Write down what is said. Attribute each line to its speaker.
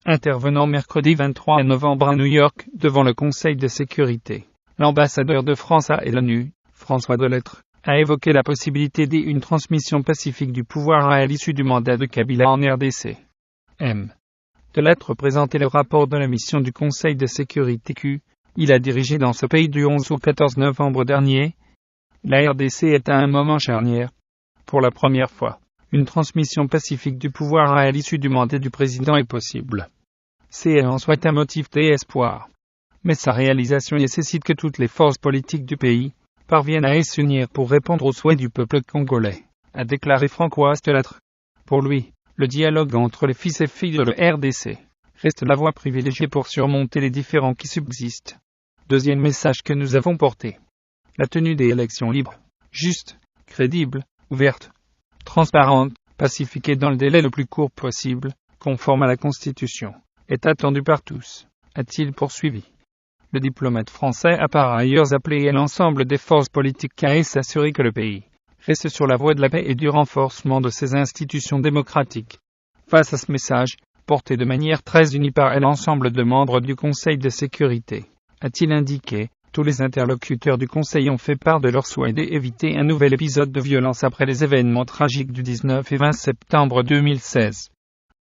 Speaker 1: Intervenant mercredi 23 novembre à New York, devant le Conseil de sécurité, l'ambassadeur de France à l'ONU, François Delettre, a évoqué la possibilité d'une transmission pacifique du pouvoir à l'issue du mandat de Kabila en RDC. Delettre présentait le rapport de la mission du Conseil de sécurité qu'il a dirigé dans ce pays du 11 au 14 novembre dernier. La RDC est à un moment charnière. Pour la première fois, une transmission pacifique du pouvoir à l'issue du mandat du président est possible. C'est en soi un motif d'espoir. Mais sa réalisation nécessite que toutes les forces politiques du pays parviennent à s'unir pour répondre aux souhaits du peuple congolais, a déclaré François Delettre. Pour lui, le dialogue entre les fils et filles de la RDC reste la voie privilégiée pour surmonter les différends qui subsistent. Deuxième message que nous avons porté. La tenue des élections libres, justes, crédibles, ouvertes, transparentes, pacifiques et dans le délai le plus court possible, conforme à la Constitution, est attendue par tous, a-t-il poursuivi. Le diplomate français a par ailleurs appelé l'ensemble des forces politiques à s'assurer que le pays reste sur la voie de la paix et du renforcement de ses institutions démocratiques. Face à ce message, porté de manière très unie par l'ensemble des membres du Conseil de sécurité, a-t-il indiqué, tous les interlocuteurs du Conseil ont fait part de leur souhait d'éviter un nouvel épisode de violence après les événements tragiques du 19 et 20 septembre 2016.